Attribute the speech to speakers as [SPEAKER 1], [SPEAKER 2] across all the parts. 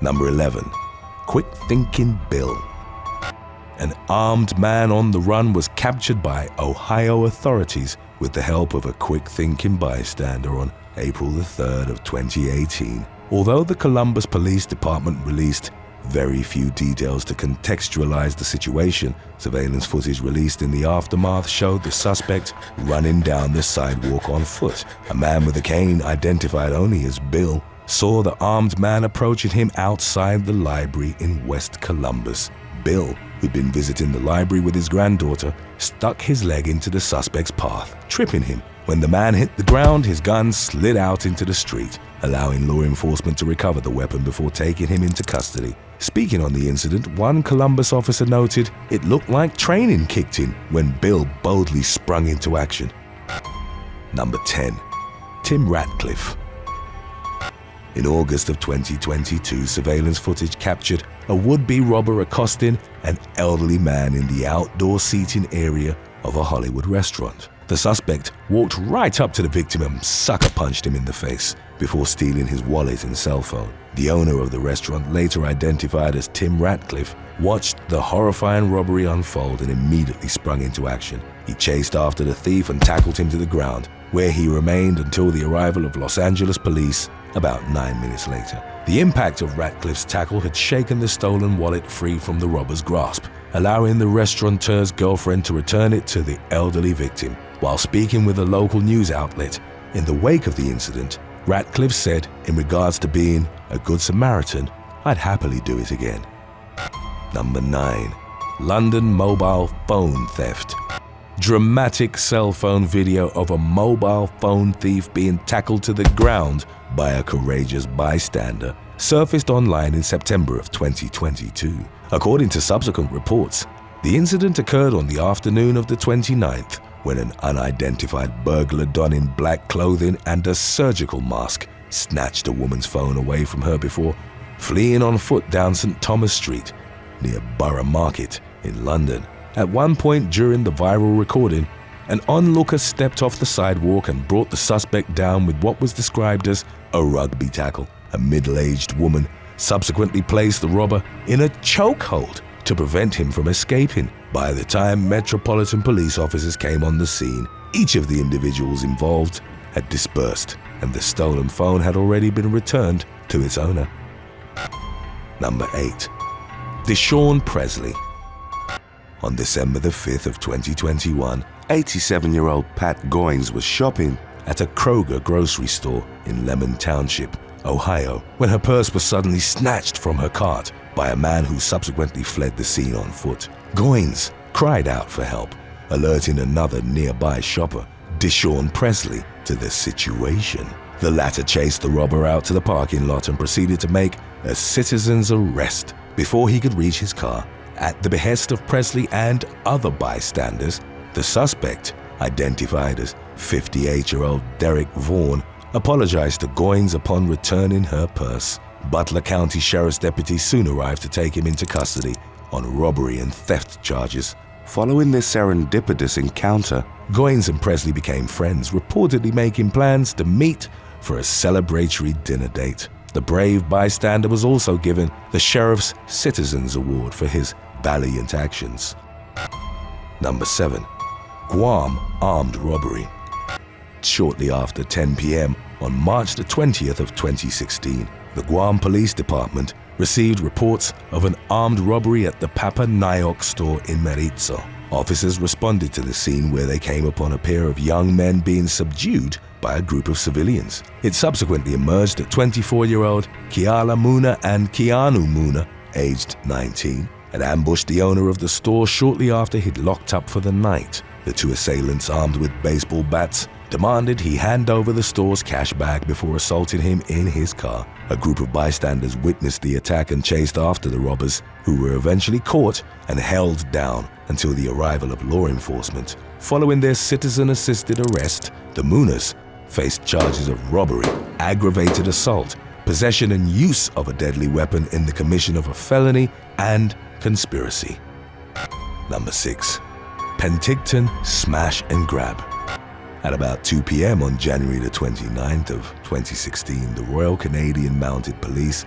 [SPEAKER 1] Number 11. Quick Thinking Bill. An armed man on the run was captured by Ohio authorities with the help of a quick-thinking bystander on April the 3rd of 2018. Although the Columbus Police Department released very few details to contextualize the situation, surveillance footage released in the aftermath showed the suspect running down the sidewalk on foot. A man with a cane, identified only as Bill, saw the armed man approaching him outside the library in West Columbus. Bill, who'd been visiting the library with his granddaughter, stuck his leg into the suspect's path, tripping him. When the man hit the ground, his gun slid out into the street, allowing law enforcement to recover the weapon before taking him into custody. Speaking on the incident, one Columbus officer noted it looked like training kicked in when Bill boldly sprung into action. Number 10. Tim Ratcliffe. In August of 2022, surveillance footage captured a would-be robber accosting an elderly man in the outdoor seating area of a Hollywood restaurant. The suspect walked right up to the victim and sucker punched him in the face before stealing his wallet and cell phone. The owner of the restaurant, later identified as Tim Ratcliffe, watched the horrifying robbery unfold and immediately sprung into action. He chased after the thief and tackled him to the ground, where he remained until the arrival of Los Angeles police about 9 minutes later. The impact of Ratcliffe's tackle had shaken the stolen wallet free from the robber's grasp, allowing the restaurateur's girlfriend to return it to the elderly victim. While speaking with a local news outlet in the wake of the incident, Ratcliffe said, in regards to being a good Samaritan, "I'd happily do it again." Number 9. London mobile phone theft. Dramatic cell phone video of a mobile phone thief being tackled to the ground by a courageous bystander surfaced online in September of 2022. According to subsequent reports, the incident occurred on the afternoon of the 29th, when an unidentified burglar donning black clothing and a surgical mask snatched a woman's phone away from her before fleeing on foot down St. Thomas Street near Borough Market in London. At one point during the viral recording, an onlooker stepped off the sidewalk and brought the suspect down with what was described as a rugby tackle. A middle-aged woman subsequently placed the robber in a chokehold to prevent him from escaping. By the time Metropolitan Police officers came on the scene, each of the individuals involved had dispersed, and the stolen phone had already been returned to its owner. Number 8. Deshaun Presley. On December the 5th of 2021, 87-year-old Pat Goins was shopping at a Kroger grocery store in Lemon Township, Ohio, when her purse was suddenly snatched from her cart by a man who subsequently fled the scene on foot. Goins cried out for help, alerting another nearby shopper, Deshaun Presley, to the situation. The latter chased the robber out to the parking lot and proceeded to make a citizen's arrest before he could reach his car. At the behest of Presley and other bystanders, the suspect, identified as 58-year-old Derek Vaughn, apologized to Goins upon returning her purse. Butler County Sheriff's deputies soon arrived to take him into custody on robbery and theft charges. Following this serendipitous encounter, Goins and Presley became friends, reportedly making plans to meet for a celebratory dinner date. The brave bystander was also given the Sheriff's Citizens Award for his valiant actions. Number 7. Guam armed robbery. Shortly after 10 p.m. on March the 20th of 2016, the Guam Police Department received reports of an armed robbery at the Papa Nyok store in Maritza. Officers responded to the scene, where they came upon a pair of young men being subdued by a group of civilians. It subsequently emerged that 24-year-old Kiala Muna and Keanu Muna, aged 19, had ambushed the owner of the store shortly after he'd locked up for the night. The two assailants, armed with baseball bats, demanded he hand over the store's cash bag before assaulting him in his car. A group of bystanders witnessed the attack and chased after the robbers, who were eventually caught and held down until the arrival of law enforcement. Following their citizen-assisted arrest, the Munas faced charges of robbery, aggravated assault, possession and use of a deadly weapon in the commission of a felony, and conspiracy. Number 6. Penticton Smash and Grab. At about 2 p.m. on January the 29th of 2016, the Royal Canadian Mounted Police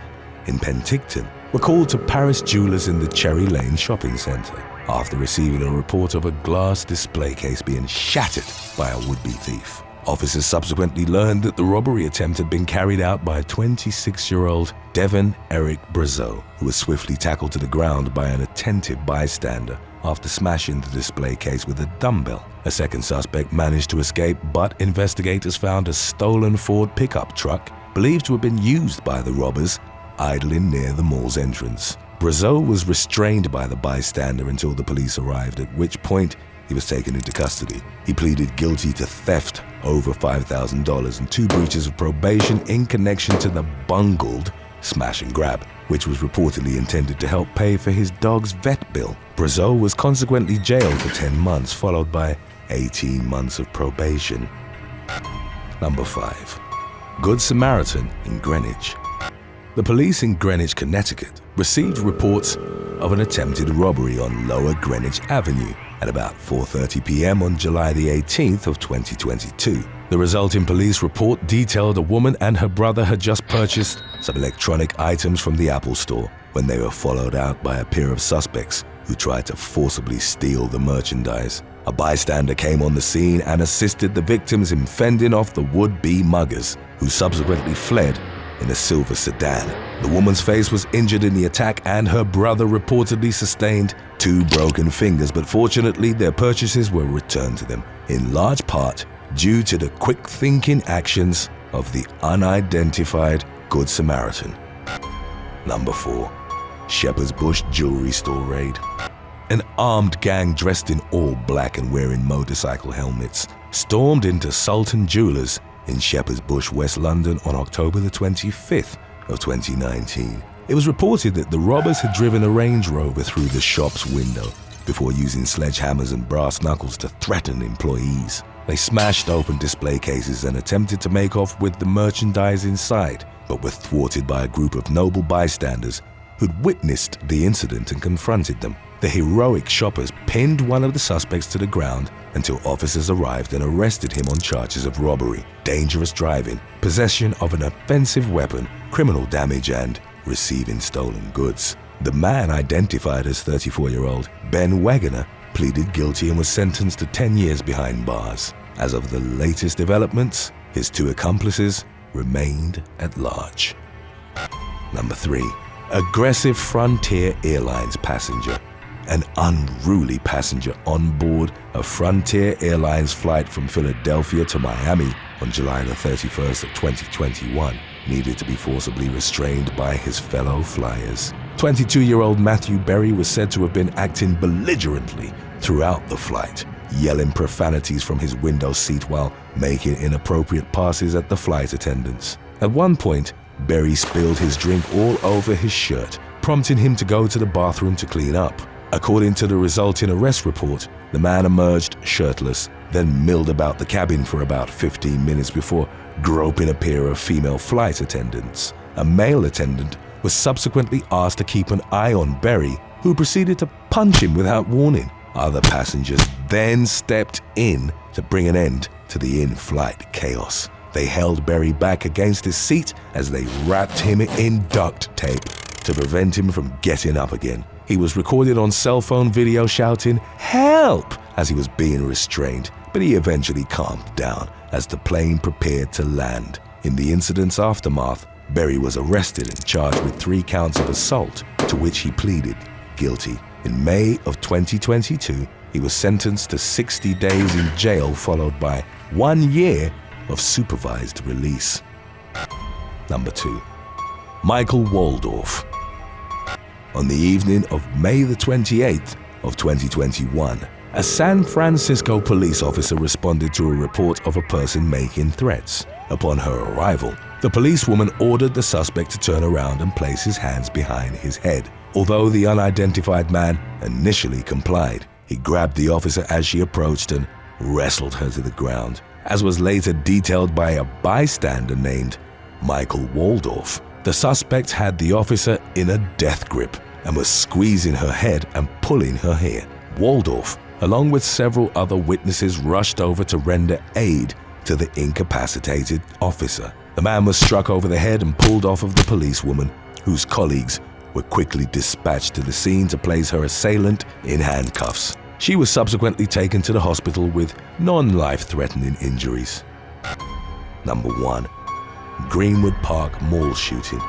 [SPEAKER 1] in Penticton were called to Paris Jewelers in the Cherry Lane shopping centre after receiving a report of a glass display case being shattered by a would-be thief. Officers subsequently learned that the robbery attempt had been carried out by 26-year-old Devon Eric Brazeau, who was swiftly tackled to the ground by an attentive bystander after smashing the display case with a dumbbell. A second suspect managed to escape, but investigators found a stolen Ford pickup truck believed to have been used by the robbers idling near the mall's entrance. Brazeau was restrained by the bystander until the police arrived, at which point he was taken into custody. He pleaded guilty to theft over $5,000 and 2 breaches of probation in connection to the bungled smash and grab, which was reportedly intended to help pay for his dog's vet bill. Brazeau was consequently jailed for 10 months, followed by 18 months of probation. Number 5. Good Samaritan in Greenwich. The police in Greenwich, Connecticut, received reports of an attempted robbery on Lower Greenwich Avenue at about 4:30 p.m. on July the 18th of 2022. The resulting police report detailed a woman and her brother had just purchased some electronic items from the Apple store when they were followed out by a pair of suspects who tried to forcibly steal the merchandise. A bystander came on the scene and assisted the victims in fending off the would-be muggers, who subsequently fled in a silver sedan. The woman's face was injured in the attack and her brother reportedly sustained 2 broken fingers, but fortunately their purchases were returned to them, in large part due to the quick-thinking actions of the unidentified Good Samaritan. Number 4. Shepherd's Bush Jewelry Store Raid. An armed gang dressed in all black and wearing motorcycle helmets stormed into Sultan Jewelers in Shepherd's Bush, West London on October the 25th of 2019. It was reported that the robbers had driven a Range Rover through the shop's window before using sledgehammers and brass knuckles to threaten employees. They smashed open display cases and attempted to make off with the merchandise inside, but were thwarted by a group of noble bystanders who'd witnessed the incident and confronted them. The heroic shoppers pinned one of the suspects to the ground until officers arrived and arrested him on charges of robbery, dangerous driving, possession of an offensive weapon, criminal damage, and receiving stolen goods. The man, identified as 34-year-old Ben Wagoner, pleaded guilty and was sentenced to 10 years behind bars. As of the latest developments, his 2 accomplices remained at large. Number 3. Aggressive Frontier Airlines passenger. An unruly passenger on board a Frontier Airlines flight from Philadelphia to Miami on July the 31st of 2021 needed to be forcibly restrained by his fellow flyers. 22-year-old Matthew Berry was said to have been acting belligerently throughout the flight, yelling profanities from his window seat while making inappropriate passes at the flight attendants. At one point, Berry spilled his drink all over his shirt, prompting him to go to the bathroom to clean up. According to the resulting arrest report, the man emerged shirtless, then milled about the cabin for about 15 minutes before groping a pair of female flight attendants. A male attendant was subsequently asked to keep an eye on Berry, who proceeded to punch him without warning. Other passengers then stepped in to bring an end to the in-flight chaos. They held Berry back against his seat as they wrapped him in duct tape to prevent him from getting up again. He was recorded on cell phone video shouting, "Help!" as he was being restrained, but he eventually calmed down as the plane prepared to land. In the incident's aftermath, Berry was arrested and charged with 3 counts of assault, to which he pleaded guilty. In May of 2022, he was sentenced to 60 days in jail, followed by 1 year of supervised release. Number 2. Michael Waldorf. On the evening of May the 28th of 2021, a San Francisco police officer responded to a report of a person making threats. Upon her arrival, the policewoman ordered the suspect to turn around and place his hands behind his head. Although the unidentified man initially complied, he grabbed the officer as she approached and wrestled her to the ground. As was later detailed by a bystander named Michael Waldorf, the suspect had the officer in a death grip and was squeezing her head and pulling her hair. Waldorf, along with several other witnesses, rushed over to render aid to the incapacitated officer. The man was struck over the head and pulled off of the policewoman, whose colleagues were quickly dispatched to the scene to place her assailant in handcuffs. She was subsequently taken to the hospital with non-life-threatening injuries. Number 1. Greenwood Park Mall shooting.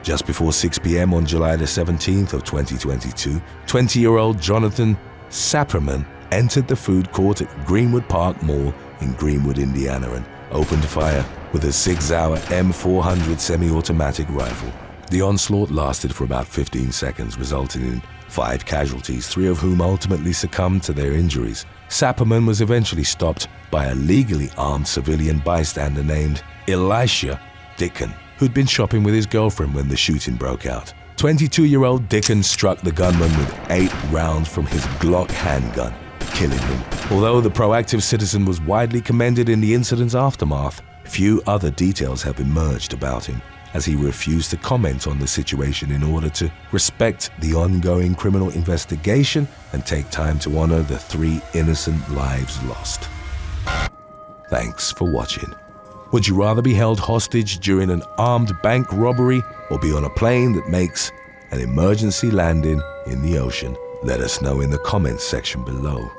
[SPEAKER 1] Just before 6 p.m. on July the 17th of 2022, 20-year-old Jonathan Sapperman entered the food court at Greenwood Park Mall in Greenwood, Indiana, and opened fire with a Sig Sauer M400 semi-automatic rifle. The onslaught lasted for about 15 seconds, resulting in 5 casualties, 3 of whom ultimately succumbed to their injuries. Sapperman was eventually stopped by a legally armed civilian bystander named Elisha Dickon, who'd been shopping with his girlfriend when the shooting broke out. 22-year-old Dickon struck the gunman with 8 rounds from his Glock handgun, killing him. Although the proactive citizen was widely commended in the incident's aftermath, few other details have emerged about him, as he refused to comment on the situation in order to respect the ongoing criminal investigation and take time to honor the 3 innocent lives lost. Thanks for watching. Would you rather be held hostage during an armed bank robbery or be on a plane that makes an emergency landing in the ocean? Let us know in the comments section below.